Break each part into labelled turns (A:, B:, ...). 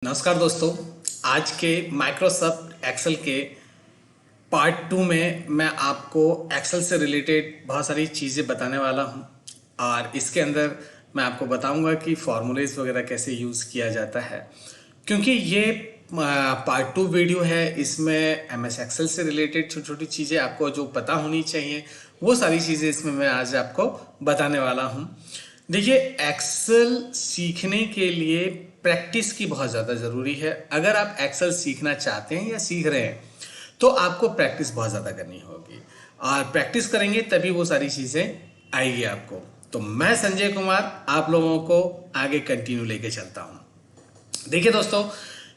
A: नमस्कार दोस्तों। आज के माइक्रोसॉफ्ट एक्सेल के पार्ट 2 में मैं आपको एक्सेल से रिलेटेड बहुत सारी चीज़ें बताने वाला हूं और इसके अंदर मैं आपको बताऊंगा कि फॉर्मूलेज वगैरह कैसे यूज़ किया जाता है। क्योंकि ये पार्ट 2 वीडियो है, इसमें एमएस एक्सेल से रिलेटेड छोटी छोटी चीज़ें आपको जो पता होनी चाहिए वो सारी चीज़ें इसमें मैं आज आपको बताने वाला हूं। देखिए, एक्सेल सीखने के लिए प्रैक्टिस की बहुत ज़्यादा ज़रूरी है। अगर आप एक्सेल सीखना चाहते हैं या सीख रहे हैं तो आपको प्रैक्टिस बहुत ज़्यादा करनी होगी और प्रैक्टिस करेंगे तभी वो सारी चीज़ें आएगी आपको। तो मैं संजय कुमार आप लोगों को आगे कंटिन्यू लेके चलता हूँ। देखिए दोस्तों,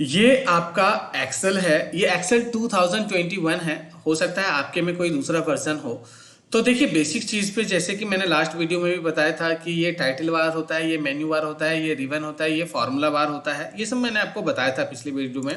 A: ये आपका एक्सेल है, ये एक्सेल 2021 है। हो सकता है आपके में कोई दूसरा वर्जन हो। तो देखिए, बेसिक चीज़ पे जैसे कि मैंने लास्ट वीडियो में भी बताया था कि ये टाइटल बार होता है, ये मेन्यू बार होता है, ये रिबन होता है, ये फॉर्मूला बार होता है। ये सब मैंने आपको बताया था पिछली वीडियो में।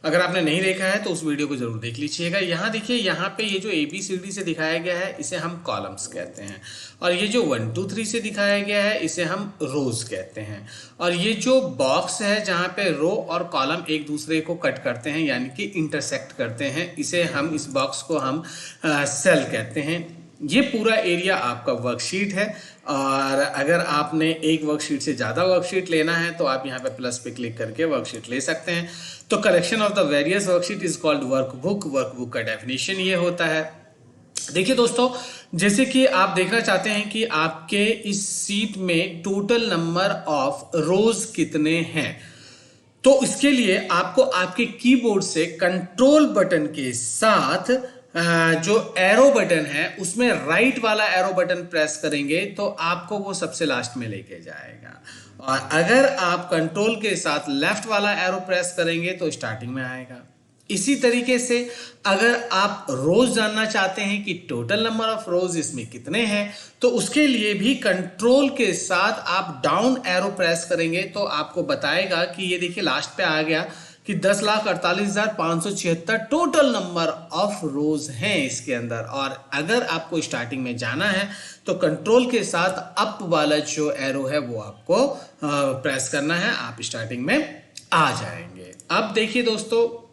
A: अगर आपने नहीं देखा है तो उस वीडियो को जरूर देख लीजिएगा। यहाँ देखिए, यहाँ पे ये जो ABCD से दिखाया गया है इसे हम कॉलम्स कहते हैं और ये जो 1 2 3 से दिखाया गया है इसे हम रोज कहते हैं। और ये जो बॉक्स है जहाँ पे रो और कॉलम एक दूसरे को कट करते हैं यानी कि इंटरसेक्ट करते हैं, इसे हम इस बॉक्स को हम सेल कहते हैं। ये पूरा एरिया आपका वर्कशीट है और अगर आपने एक वर्कशीट से ज़्यादा वर्कशीट लेना है तो आप यहाँ पे प्लस पे क्लिक करके वर्कशीट ले सकते हैं। तो collection of the various worksheet is called workbook. Workbook का डेफिनेशन ये होता है। देखिए दोस्तों, जैसे कि आप देखना चाहते हैं कि आपके इस सीट में टोटल नंबर ऑफ रोज कितने हैं, तो इसके लिए आपको आपके कीबोर्ड से कंट्रोल बटन के साथ जो एरो बटन है उसमें राइट वाला एरो बटन प्रेस करेंगे तो आपको वो सबसे लास्ट में लेके जाएगा। और अगर आप कंट्रोल के साथ लेफ्ट वाला एरो प्रेस करेंगे तो स्टार्टिंग में आएगा। इसी तरीके से अगर आप रोज जानना चाहते हैं कि टोटल नंबर ऑफ रोज इसमें कितने हैं तो उसके लिए भी कंट्रोल के साथ आप डाउन एरो प्रेस करेंगे तो आपको बताएगा कि ये देखिए लास्ट पे आ गया कि 10,48,576 टोटल नंबर ऑफ रोज हैं इसके अंदर। और अगर आपको स्टार्टिंग में जाना है तो कंट्रोल के साथ अप वाला जो एरो है वो आपको प्रेस करना है, आप स्टार्टिंग में आ जाएंगे। अब देखिए दोस्तों,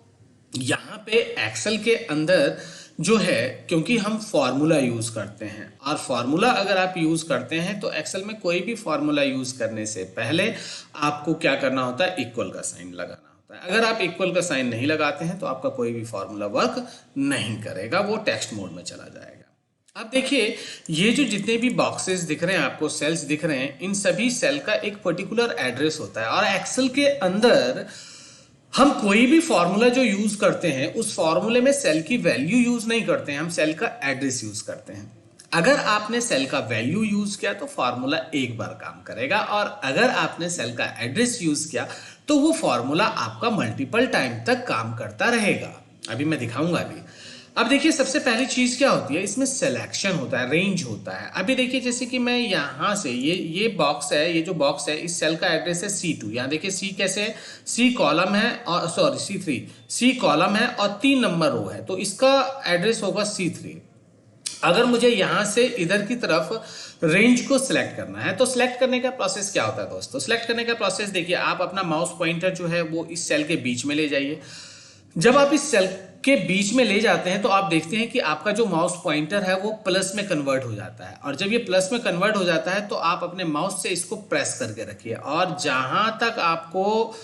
A: यहाँ पे एक्सेल के अंदर जो है, क्योंकि हम फॉर्मूला यूज करते हैं और फॉर्मूला अगर आप यूज करते हैं तो एक्सेल में कोई भी फॉर्मूला यूज करने से पहले आपको क्या करना होता है, इक्वल का साइन लगाना होता है। अगर आप इक्वल का साइन नहीं लगाते हैं तो आपका कोई भी फॉर्मूला वर्क नहीं करेगा, वो टेक्स्ट मोड में चला जाएगा। अब देखिए, ये जो जितने भी बॉक्सेस दिख रहे हैं आपको, सेल्स दिख रहे हैं, इन सभी सेल का एक पर्टिकुलर एड्रेस होता है और एक्सेल के अंदर हम कोई भी फॉर्मूला जो यूज करते हैं उस फॉर्मूले में सेल की वैल्यू यूज नहीं करते हैं, हम सेल का एड्रेस यूज करते हैं। अगर आपने सेल का वैल्यू यूज किया तो फॉर्मूला एक बार काम करेगा और अगर आपने सेल का एड्रेस यूज किया तो वो फॉर्मूला आपका मल्टीपल टाइम तक काम करता रहेगा। अभी मैं दिखाऊंगा अभी। अब देखिए, सबसे पहली चीज क्या होती है, इसमें सिलेक्शन होता है, रेंज होता है। अभी देखिए, जैसे कि मैं यहां से ये बॉक्स है, ये जो बॉक्स है इस सेल का एड्रेस है C2। यहाँ देखिए C कैसे है, C कॉलम है और सॉरी C3, C कॉलम है और 3 नंबर रो है तो इसका एड्रेस होगा C3। अगर मुझे यहां से इधर की तरफ रेंज को सिलेक्ट करना है तो सिलेक्ट करने का प्रोसेस क्या होता है दोस्तों, सिलेक्ट करने का प्रोसेस देखिए, आप अपना माउस पॉइंटर जो है वो इस सेल के बीच में ले जाइए। जब आप इस सेल के बीच में ले जाते हैं तो आप देखते हैं कि आपका जो माउस पॉइंटर है वो प्लस में कन्वर्ट हो जाता है और जब ये प्लस में कन्वर्ट हो जाता है तो आप अपने माउस से इसको प्रेस करके रखिए और जहां तक आपको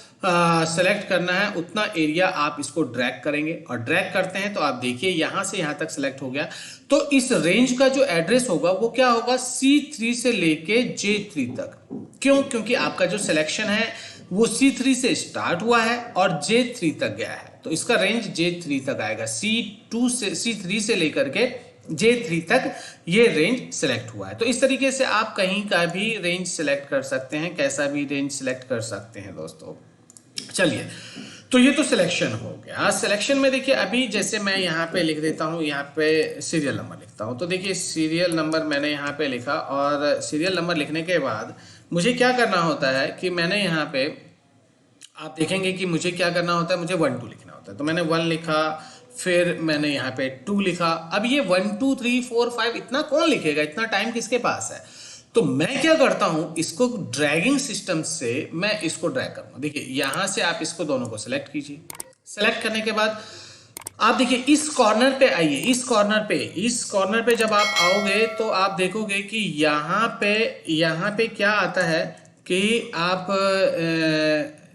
A: सेलेक्ट करना है उतना एरिया आप इसको ड्रैग करेंगे और ड्रैग करते हैं तो आप देखिए यहां से यहां तक सेलेक्ट हो गया। तो इस रेंज का जो एड्रेस होगा वो क्या होगा, C3 से लेके J3 तक। क्यों? क्योंकि आपका जो सिलेक्शन है वो C3 से स्टार्ट हुआ है और J3 तक गया है तो इसका रेंज J3 तक आएगा। C3 से लेकर के J3 तक ये रेंज सेलेक्ट हुआ है। तो इस तरीके से आप कहीं का भी रेंज सेलेक्ट कर सकते हैं, कैसा भी रेंज सेलेक्ट कर सकते हैं दोस्तों। चलिए, तो ये तो सिलेक्शन हो गया। सिलेक्शन में देखिए, अभी जैसे मैं यहाँ पे लिख देता हूँ, यहाँ पे सीरियल नंबर लिखता हूँ तो देखिए सीरियल नंबर मैंने यहाँ पे लिखा और सीरियल नंबर लिखने के बाद मुझे क्या करना होता है कि मैंने यहाँ पे, आप देखेंगे कि मुझे क्या करना होता है, मुझे 1 2 लिखना होता है तो मैंने 1 लिखा, फिर मैंने यहाँ पे 2 लिखा। अब ये 1 2 3 4 5 इतना कौन लिखेगा, इतना टाइम किसके पास है। तो मैं क्या करता हूं, इसको ड्रैगिंग सिस्टम से मैं इसको ड्रैग करूंगा। देखिए यहां से आप इसको दोनों को सिलेक्ट कीजिए। सेलेक्ट करने के बाद आप देखिए इस कॉर्नर पे आइए। इस कॉर्नर पे जब आप आओगे तो आप देखोगे कि यहाँ पे क्या आता है कि आप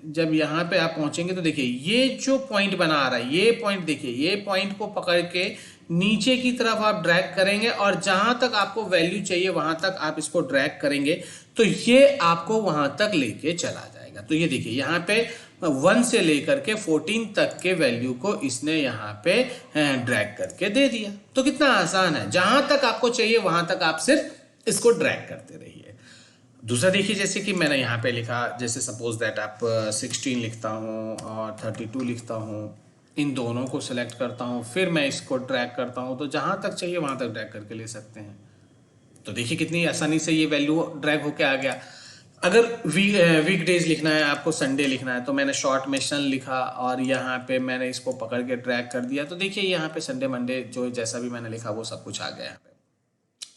A: जब यहाँ पे आप पहुंचेंगे तो देखिए ये जो पॉइंट बना आ रहा है, ये पॉइंट देखिए, ये पॉइंट को पकड़ के नीचे की तरफ आप ड्रैग करेंगे और जहां तक आपको वैल्यू चाहिए वहां तक आप इसको ड्रैग करेंगे तो ये आपको वहां तक लेके चला जाएगा। तो ये देखिए यहाँ पे 1 से लेकर के 14 तक के वैल्यू को इसने यहाँ पे ड्रैग करके दे दिया। तो कितना आसान है, जहां तक आपको चाहिए वहां तक आप सिर्फ इसको ड्रैग करते रहिए। दूसरा देखिए, जैसे कि मैंने यहाँ पे लिखा, जैसे सपोज दैट आप 16 लिखता हूँ और 32 लिखता हूँ, इन दोनों को सिलेक्ट करता हूँ, फिर मैं इसको ड्रैग करता हूँ, तो जहाँ तक चाहिए वहाँ तक ड्रैग करके ले सकते हैं। तो देखिए कितनी आसानी से ये वैल्यू ड्रैग होके आ गया। अगर वीकडेज लिखना है, आपको संडे लिखना है, तो मैंने शॉर्ट में सन लिखा और यहाँ पे मैंने इसको पकड़ के ड्रैग कर दिया। तो देखिए यहाँ पे संडे मंडे जो जैसा भी मैंने लिखा वो सब कुछ आ गया यहाँ पे।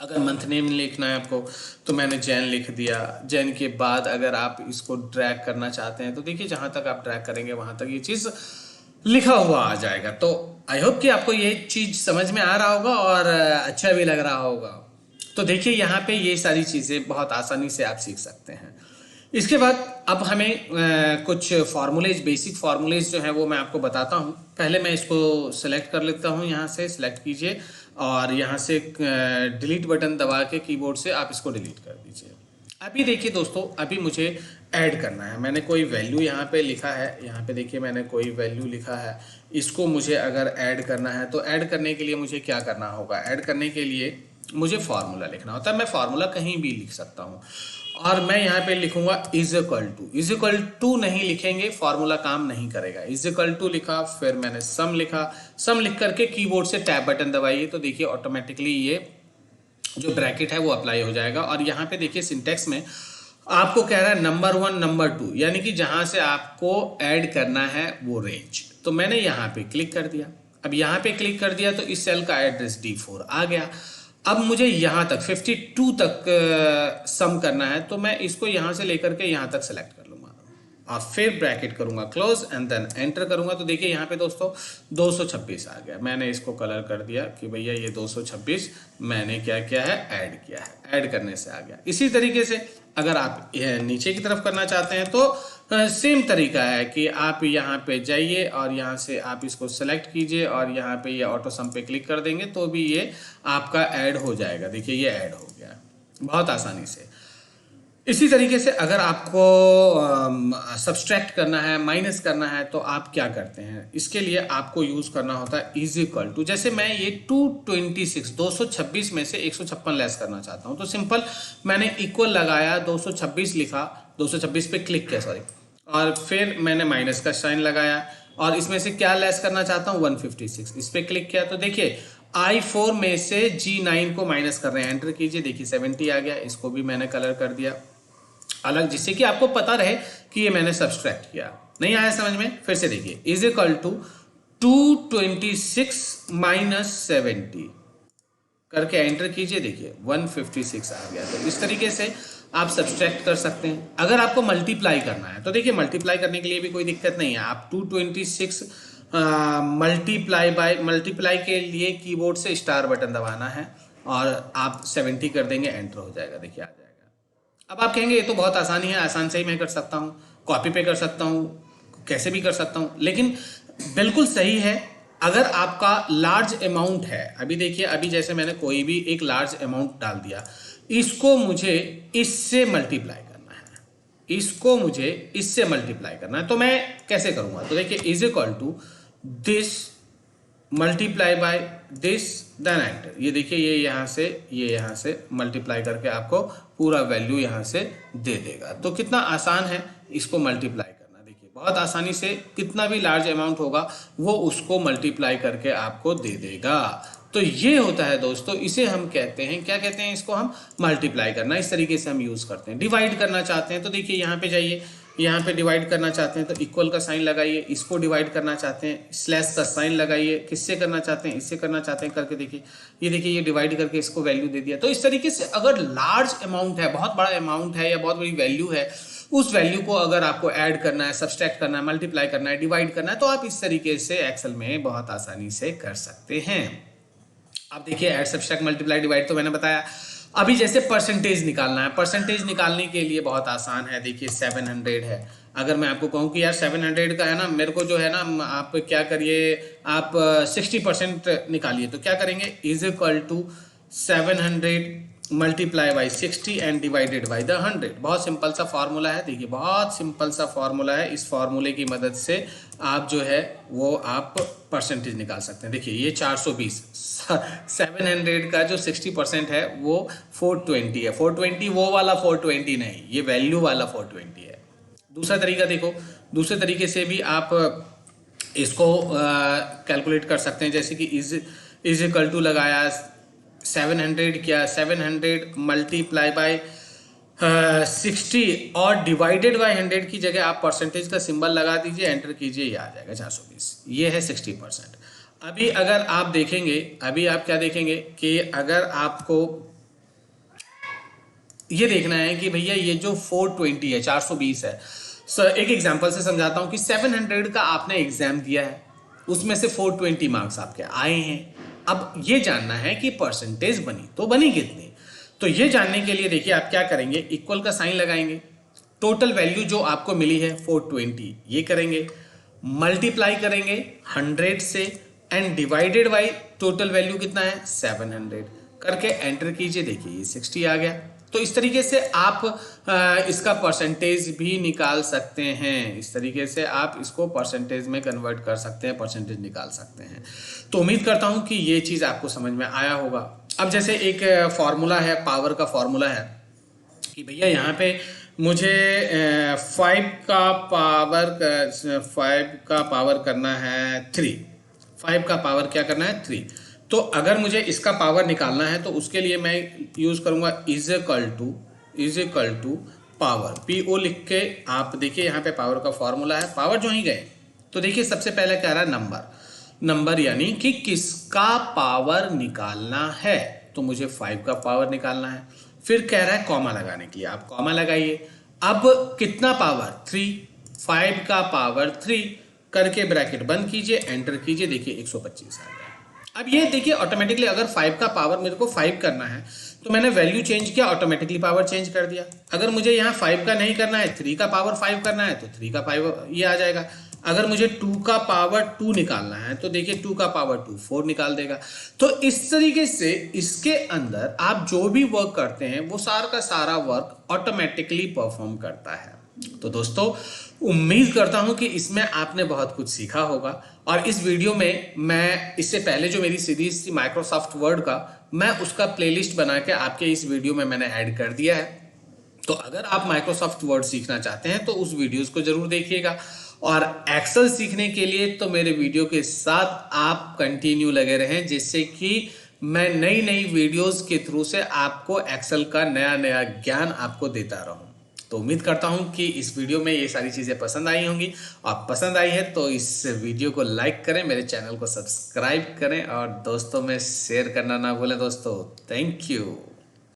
A: अगर मंथ नेम लिखना है आपको तो मैंने जैन लिख दिया। जैन के बाद अगर आप इसको ड्रैग करना चाहते हैं तो देखिए जहाँ तक आप ड्रैग करेंगे वहाँ तक ये चीज़ लिखा हुआ आ जाएगा। तो आई होप कि आपको ये चीज़ समझ में आ रहा होगा और अच्छा भी लग रहा होगा। तो देखिए यहाँ पे ये सारी चीज़ें बहुत आसानी से आप सीख सकते हैं। इसके बाद अब हमें कुछ फार्मूलेज, बेसिक फार्मूलेज जो है वो मैं आपको बताता हूँ। पहले मैं इसको सेलेक्ट कर लेता हूँ, यहाँ से सिलेक्ट कीजिए और यहाँ से डिलीट बटन दबा के कीबोर्ड से आप इसको डिलीट कर दीजिए। अभी देखिए दोस्तों, अभी मुझे ऐड करना है। मैंने कोई वैल्यू यहाँ पे लिखा है, यहाँ पे देखिए मैंने कोई वैल्यू लिखा है, इसको मुझे अगर ऐड करना है तो ऐड करने के लिए मुझे क्या करना होगा, ऐड करने के लिए मुझे फार्मूला लिखना होता है। मैं फार्मूला कहीं भी लिख सकता हूँ और मैं यहाँ पे लिखूंगा इज इक्वल टू नहीं लिखेंगे, फार्मूला काम नहीं करेगा। इज इक्वल टू लिखा, फिर मैंने सम लिखा, सम लिख करके कीबोर्ड से टैब बटन दबाइए तो देखिए ऑटोमेटिकली ये जो ब्रैकेट है वो अप्लाई हो जाएगा। और यहाँ पे देखिए सिंटेक्स में आपको कह रहा है नंबर 1 नंबर 2, यानी कि जहां से आपको ऐड करना है वो रेंज। तो मैंने यहाँ पे क्लिक कर दिया। अब यहाँ पे क्लिक कर दिया तो इस सेल का एड्रेस D4 आ गया। अब मुझे यहाँ तक 52 तक सम करना है, तो मैं इसको यहाँ से लेकर के यहाँ तक सेलेक्ट कर लूँगा और फिर ब्रैकेट करूँगा क्लोज एंड देन एंटर करूँगा। तो देखिए यहाँ पे दोस्तों 226 आ गया। मैंने इसको कलर कर दिया कि भैया ये 226 मैंने क्या किया है, ऐड किया है। ऐड करने से आ गया। इसी तरीके से अगर आप नीचे की तरफ करना चाहते हैं तो सेम तरीका है कि आप यहाँ पे जाइए और यहाँ से आप इसको सेलेक्ट कीजिए और यहाँ पे ये ऑटो सम पे क्लिक कर देंगे तो भी ये आपका ऐड हो जाएगा। देखिए ये ऐड हो गया बहुत आसानी से। इसी तरीके से अगर आपको सब्सट्रैक्ट करना है, माइनस करना है, तो आप क्या करते हैं, इसके लिए आपको यूज़ करना होता है इज इक्वल टू। जैसे मैं ये 226 में से 156 लेस करना चाहता हूँ तो सिंपल मैंने इक्वल लगाया, 226 लिखा, 226 पे क्लिक किया सॉरी, और फिर मैंने माइनस का साइन लगाया और इसमें से क्या लेस करना चाहता हूँ 156, इस पर क्लिक किया तो देखिए I4 में से G9 को माइनस कर रहे हैं। एंटर कीजिए, देखिए 70 आ गया। इसको भी मैंने कलर कर दिया अलग, जिससे कि आपको पता रहे कि ये मैंने सब्सट्रैक्ट किया। नहीं आया समझ में, फिर से देखिए इज इक्वल टू 226 माइनस 70 करके एंटर कीजिए, देखिए 156 आ गया। तो इस तरीके से आप सब्सट्रैक्ट कर सकते हैं। अगर आपको मल्टीप्लाई करना है तो देखिए मल्टीप्लाई करने के लिए भी कोई दिक्कत नहीं है। आप 226 मल्टीप्लाई के लिए कीबोर्ड से स्टार बटन दबाना है और आप 70 कर देंगे, एंटर हो जाएगा, देखिए आ जाएगा। अब आप कहेंगे ये तो बहुत आसानी है, आसान से ही मैं कर सकता हूँ, कॉपी पे कर सकता हूँ, कैसे भी कर सकता हूँ, लेकिन बिल्कुल सही है अगर आपका लार्ज अमाउंट है। अभी देखिए, अभी जैसे मैंने कोई भी एक लार्ज अमाउंट डाल दिया, इसको मुझे इससे मल्टीप्लाई करना है, इसको मुझे इससे मल्टीप्लाई करना है, तो मैं कैसे करूँगा, तो देखिए is equal to this multiply by this then enter. ये देखिए ये यहाँ से मल्टीप्लाई करके आपको पूरा वैल्यू यहाँ से दे देगा। तो कितना आसान है इसको मल्टीप्लाई करना। देखिए बहुत आसानी से कितना भी लार्ज अमाउंट होगा वो उसको मल्टीप्लाई करके आपको दे देगा। तो ये होता है दोस्तों, इसे हम कहते हैं, क्या कहते हैं, इसको हम मल्टीप्लाई करना। इस तरीके से हम यूज़ करते हैं। डिवाइड करना चाहते हैं तो देखिए यहाँ पे जाइए, यहाँ पे डिवाइड करना चाहते हैं तो इक्वल का साइन लगाइए, इसको डिवाइड करना चाहते हैं स्लैश का साइन लगाइए, किससे करना चाहते हैं इससे करना चाहते हैं करके देखिए, ये देखिए ये डिवाइड करके इसको वैल्यू दे दिया। तो इस तरीके से अगर लार्ज अमाउंट है, बहुत बड़ा अमाउंट है या बहुत बड़ी वैल्यू है, उस वैल्यू को अगर आपको ऐड करना है, सब्सट्रैक्ट करना है, मल्टीप्लाई करना है, डिवाइड करना है, तो आप इस तरीके से एक्सेल में बहुत आसानी से कर सकते हैं। अब देखिए ऐड सब्सट्रैक्ट मल्टीप्लाई डिवाइड तो मैंने बताया। अभी जैसे परसेंटेज निकालना है, परसेंटेज निकालने के लिए बहुत आसान है। देखिए 700 है, अगर मैं आपको कहूँ कि यार 700 का है ना, मेरे को जो है ना, आप क्या करिए, आप 60% निकालिए, तो क्या करेंगे, is equal to 700 multiply by 60 and divided by the 100। बहुत सिंपल सा फॉर्मूला है, देखिए बहुत सिंपल सा फॉर्मूला है। इस फॉर्मूले की मदद से आप जो है वो आप परसेंटेज निकाल सकते हैं। देखिए ये 420, 700 का जो 60% है वो 420 है। 420 वो वाला 420 नहीं, ये वैल्यू वाला 420 है। दूसरा तरीका देखो, दूसरे तरीके से भी आप इसको कैलकुलेट कर सकते हैं, जैसे कि इज इक्वल टू लगाया 700 क्या, 700 मल्टीप्लाई बाय 60 और डिवाइडेड बाय 100 की जगह आप परसेंटेज का सिंबल लगा दीजिए, एंटर कीजिए, ये आ जाएगा 420। ये है 60%। अभी अगर आप देखेंगे, अभी आप क्या देखेंगे कि अगर आपको ये देखना है कि भैया ये जो 420 है, 420 है, एक एग्जांपल से समझाता हूं कि 700 का आपने एग्जाम दिया है, उसमें से 420 मार्क्स आपके आए हैं। अब ये जानना है कि परसेंटेज बनी तो बनी कितनी। तो ये जानने के लिए देखिए आप क्या करेंगे, इक्वल का साइन लगाएंगे, टोटल वैल्यू जो आपको मिली है 420 ये करेंगे, मल्टीप्लाई करेंगे 100 से and divided by total value कितना है 700 करके एंटर कीजिए। देखिए ये 60 आ गया। तो इस तरीके से आप इसका परसेंटेज भी निकाल सकते हैं। इस तरीके से आप इसको परसेंटेज में कन्वर्ट कर सकते हैं, परसेंटेज निकाल सकते हैं। तो उम्मीद करता हूं कि ये चीज़ आपको समझ में आया होगा। अब जैसे एक फॉर्मूला है, पावर का फॉर्मूला है कि भैया यहाँ पे मुझे 5 का पावर करना है 3, 5 का पावर क्या करना है 3। तो अगर मुझे इसका पावर निकालना है तो उसके लिए मैं यूज़ करूँगा is equal to power, PO लिख के आप देखिए यहाँ पे पावर का फॉर्मूला है। पावर जो ही गए तो देखिए सबसे पहले कह रहा है नंबर यानी कि किसका पावर निकालना है, तो मुझे 5 का पावर निकालना है। फिर कह रहा है कॉमा लगाने के लिए, आप कॉमा लगाइए। अब कितना पावर 3, 5 का पावर 3 करके ब्रैकेट बंद कीजिए, एंटर कीजिए, देखिए 125 आ गया। अब ये देखिए ऑटोमेटिकली अगर 5 का पावर मेरे को 5 करना है तो मैंने वैल्यू चेंज किया, ऑटोमेटिकली पावर चेंज कर दिया। अगर मुझे यहाँ 5 का नहीं करना है, 3 का पावर 5 करना है तो 3 का 5 ये आ जाएगा। अगर मुझे 2 का पावर 2 निकालना है तो देखिए 2 का पावर 2 4 निकाल देगा। तो इस तरीके से इसके अंदर आप जो भी वर्क करते हैं वो सारा का सारा वर्क ऑटोमेटिकली परफॉर्म करता है। तो दोस्तों उम्मीद करता हूं कि इसमें आपने बहुत कुछ सीखा होगा। और इस वीडियो में मैं इससे पहले जो मेरी सीरीज थी माइक्रोसॉफ्ट वर्ड का, मैं उसका प्लेलिस्ट बना के आपके इस वीडियो में मैंने ऐड कर दिया है। तो अगर आप माइक्रोसॉफ्ट वर्ड सीखना चाहते हैं तो उस वीडियोस को जरूर देखिएगा। और एक्सेल सीखने के लिए तो मेरे वीडियो के साथ आप कंटिन्यू लगे रहें, जिससे कि मैं नई नई वीडियोस के थ्रू से आपको एक्सेल का नया नया ज्ञान आपको देता रहूं। तो उम्मीद करता हूं कि इस वीडियो में ये सारी चीज़ें पसंद आई होंगी। और पसंद आई है तो इस वीडियो को लाइक करें, मेरे चैनल को सब्सक्राइब करें और दोस्तों में शेयर करना ना भूलें दोस्तों। Thank you.